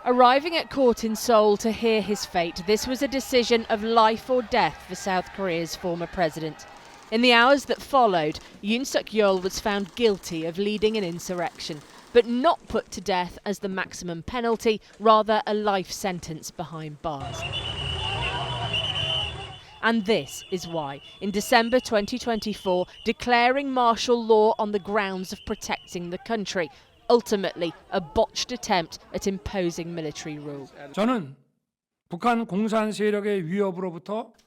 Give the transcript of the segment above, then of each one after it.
Arriving at court in Seoul to hear his fate, this was a decision of life or death for South Korea's former president. In the hours that followed, Yoon Suk Yeol was found guilty of leading an insurrection, but not put to death as the maximum penalty, rather a life sentence behind bars. And this is why, in December 2024, declaring martial law on the grounds of protecting the country, ultimately a botched attempt at imposing military rule.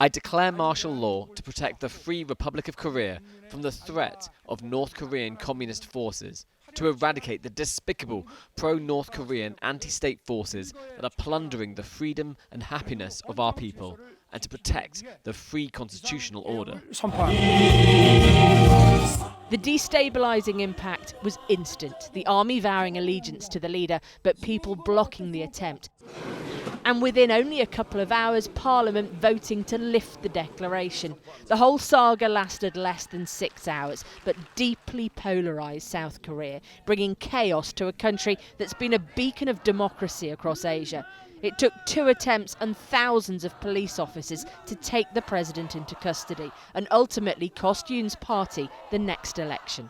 I declare martial law to protect the Free Republic of Korea from the threat of North Korean communist forces, to eradicate the despicable pro-North Korean anti-state forces that are plundering the freedom and happiness of our people, and to protect the free constitutional order. The destabilising impact was instant, the army vowing allegiance to the leader, but people blocking the attempt. And within only a couple of hours, Parliament voting to lift the declaration. The whole saga lasted less than 6 hours, but deeply polarised South Korea, bringing chaos to a country that's been a beacon of democracy across Asia. It took 2 attempts and thousands of police officers to take the president into custody and ultimately cost Yoon's party the next election.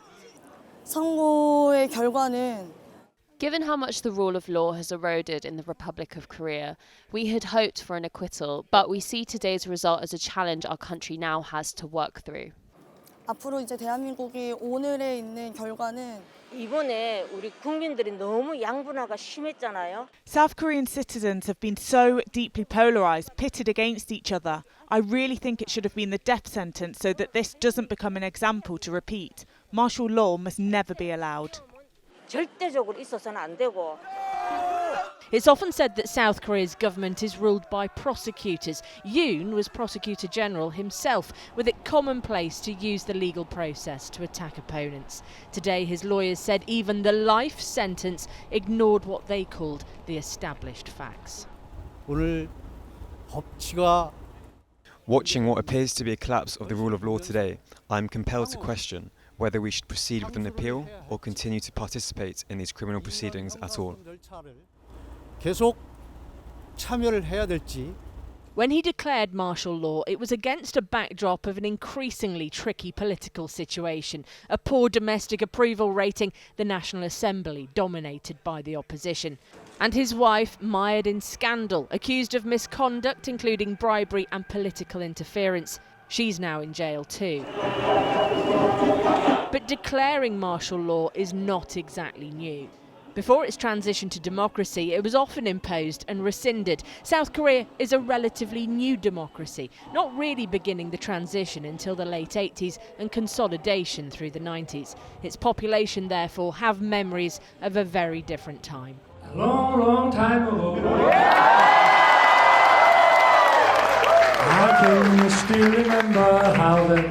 선거의 결과는 Given how much the rule of law has eroded in the Republic of Korea, we had hoped for an acquittal, but we see today's result as a challenge our country now has to work through. 앞으로 이제 대한민국이 오늘에 있는 결과는 이번에 우리 국민들이 너무 양분화가 심했잖아요. South Korean citizens have been so deeply polarised, pitted against each other. I really think it should have been the death sentence so that this doesn't become an example to repeat. Martial law must never be allowed. 절대적으로 있어서는 안 되고. It's often said that South Korea's government is ruled by prosecutors. Yoon was Prosecutor General himself, with it commonplace to use the legal process to attack opponents. Today, his lawyers said even the life sentence ignored what they called the established facts. 오늘 법치가 Watching what appears to be a collapse of the rule of law today, I am compelled to question whether we should proceed with an appeal or continue to participate in these criminal proceedings at all. 계속 참여를 해야 될지. When he declared martial law, it was against a backdrop of an increasingly tricky political situation, a poor domestic approval rating, the National Assembly dominated by the opposition, and his wife mired in scandal, accused of misconduct including bribery and political interference. She's now in jail too. But declaring martial law is not exactly new. Before its transition to democracy, it was often imposed and rescinded. South Korea is a relatively new democracy, not really beginning the transition until the late 80s and consolidation through the 90s. Its population, therefore, have memories of a very different time. A long, long time ago, I can still remember how the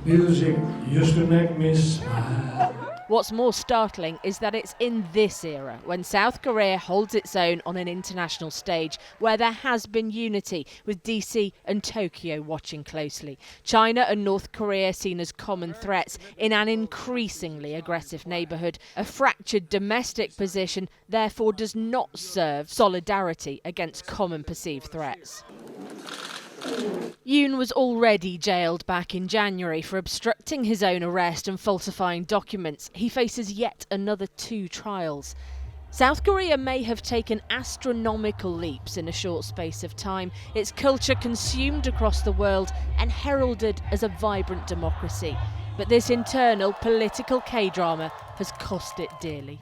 music used to make me smile. What's more startling is that it's in this era, when South Korea holds its own on an international stage, where there has been unity, with DC and Tokyo watching closely. China and North Korea seen as common threats in an increasingly aggressive neighbourhood. A fractured domestic position therefore does not serve solidarity against common perceived threats. Yoon was already jailed back in January for obstructing his own arrest and falsifying documents. He faces yet another 2 trials. South Korea may have taken astronomical leaps in a short space of time, its culture consumed across the world and heralded as a vibrant democracy. But this internal political K-drama has cost it dearly.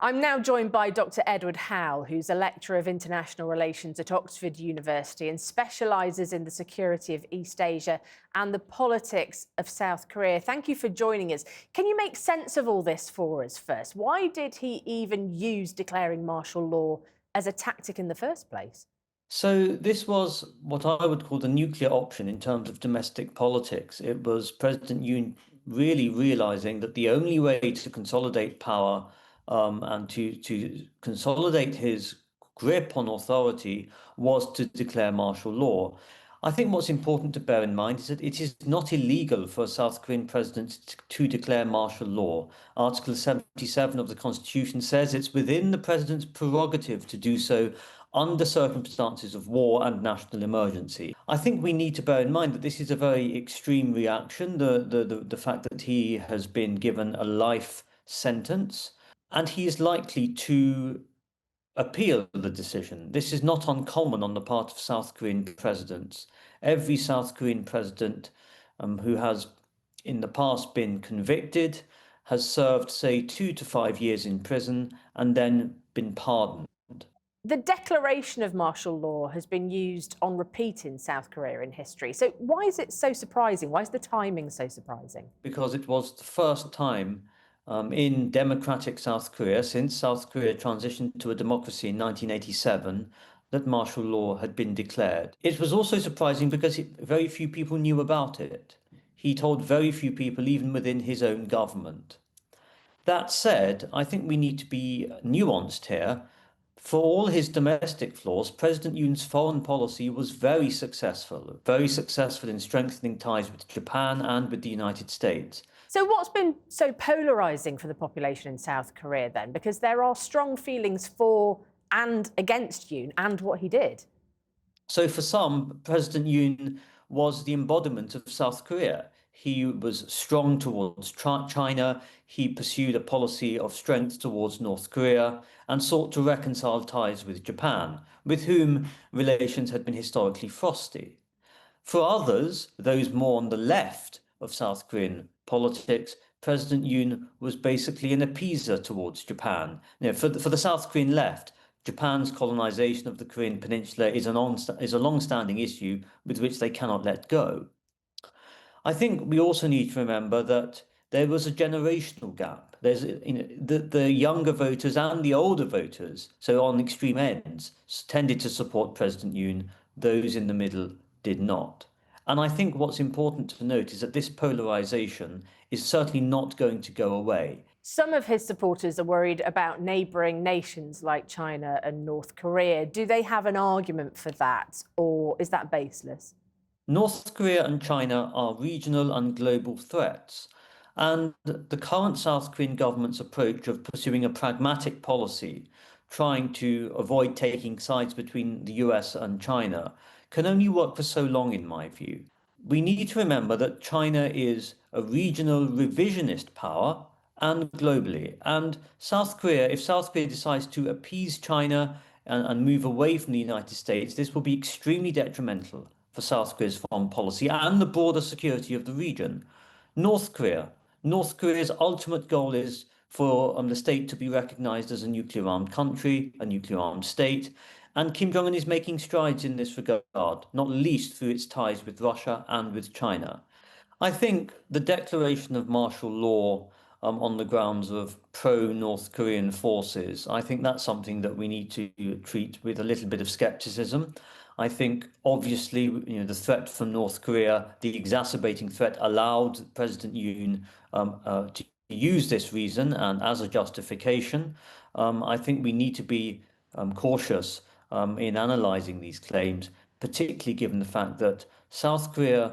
I'm now joined by Dr. Edward Howell, who's a lecturer of international relations at Oxford University and specialises in the security of East Asia and the politics of South Korea. Thank you for joining us. Can you make sense of all this for us first? Why did he even use declaring martial law as a tactic in the first place? So this was what I would call the nuclear option in terms of domestic politics. It was President Yoon really realising that the only way to consolidate power and to consolidate his grip on authority was to declare martial law. I think what's important to bear in mind is that it is not illegal for a South Korean president to declare martial law. Article 77 of the Constitution says it's within the president's prerogative to do so under circumstances of war and national emergency. I think we need to bear in mind that this is a very extreme reaction, the fact that he has been given a life sentence, and he is likely to appeal the decision. This is not uncommon on the part of South Korean presidents. Every South Korean president who has in the past been convicted has served, say, 2 to 5 years in prison and then been pardoned. The declaration of martial law has been used on repeat in South Korea in history. So why is it so surprising? Why is the timing so surprising? Because it was the first time in democratic South Korea, since South Korea transitioned to a democracy in 1987, that martial law had been declared. It was also surprising because very few people knew about it. He told very few people, even within his own government. That said, I think we need to be nuanced here. For all his domestic flaws, President Yoon's foreign policy was very successful in strengthening ties with Japan and with the United States. So what's been so polarising for the population in South Korea then? Because there are strong feelings for and against Yoon and what he did. So for some, President Yoon was the embodiment of South Korea. He was strong towards China, he pursued a policy of strength towards North Korea, and sought to reconcile ties with Japan, with whom relations had been historically frosty. For others, those more on the left of South Korean politics, President Yoon was basically an appeaser towards Japan. For the South Korean left, Japan's colonization of the Korean peninsula is a long-standing issue with which they cannot let go. I think we also need to remember that there was a generational gap. There's the younger voters and the older voters, so on extreme ends, tended to support President Yoon. Those in the middle did not. And I think what's important to note is that this polarization is certainly not going to go away. Some of his supporters are worried about neighbouring nations like China and North Korea. Do they have an argument for that, or is that baseless? North Korea and China are regional and global threats, and the current South Korean government's approach of pursuing a pragmatic policy, trying to avoid taking sides between the US and China, can only work for so long, in my view. We need to remember that China is a regional revisionist power and globally, and if South Korea decides to appease China and move away from the United States, this will be extremely detrimental for South Korea's foreign policy and the broader security of the region. North Korea's ultimate goal is for the state to be recognized as a nuclear-armed country, a nuclear-armed state, and Kim Jong-un is making strides in this regard, not least through its ties with Russia and with China. I think the declaration of martial law on the grounds of pro-North Korean forces, I think that's something that we need to treat with a little bit of skepticism. I think, obviously, the threat from North Korea, the exacerbating threat, allowed President Yoon to use this reason and as a justification. I think we need to be cautious in analysing these claims, particularly given the fact that South Korea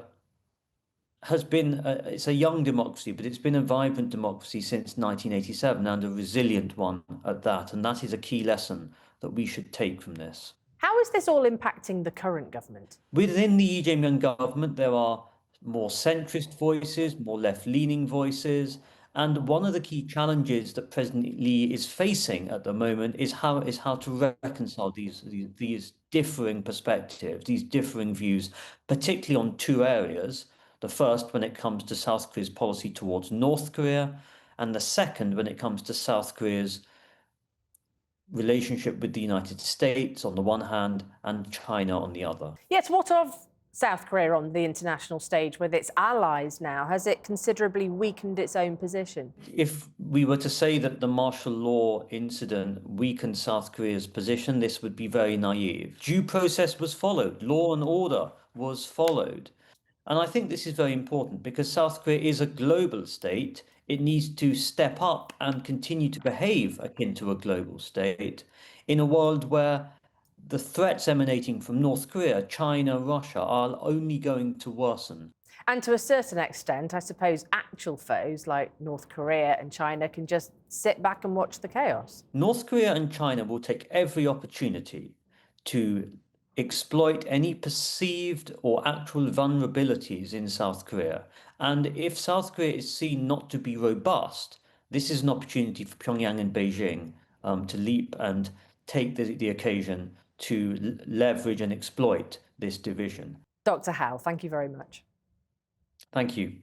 has been, it's a young democracy, but it's been a vibrant democracy since 1987 and a resilient one at that. And that is a key lesson that we should take from this. How is this all impacting the current government? Within the Lee Jae-myung government, there are more centrist voices, more left-leaning voices. And one of the key challenges that President Lee is facing at the moment is how to reconcile these differing perspectives, these differing views, particularly on two areas. The first, when it comes to South Korea's policy towards North Korea, and the second, when it comes to South Korea's relationship with the United States on the one hand and China on the other. Yet what of South Korea on the international stage with its allies now? Has it considerably weakened its own position? If we were to say that the martial law incident weakened South Korea's position, this would be very naive. Due process was followed, law and order was followed. And I think this is very important because South Korea is a global state. It needs to step up and continue to behave akin to a global state in a world where the threats emanating from North Korea, China, Russia are only going to worsen. And to a certain extent, I suppose actual foes like North Korea and China can just sit back and watch the chaos. North Korea and China will take every opportunity to exploit any perceived or actual vulnerabilities in South Korea. And if South Korea is seen not to be robust, this is an opportunity for Pyongyang and Beijing to leap and take the occasion to leverage and exploit this division. Dr. Howell, thank you very much. Thank you.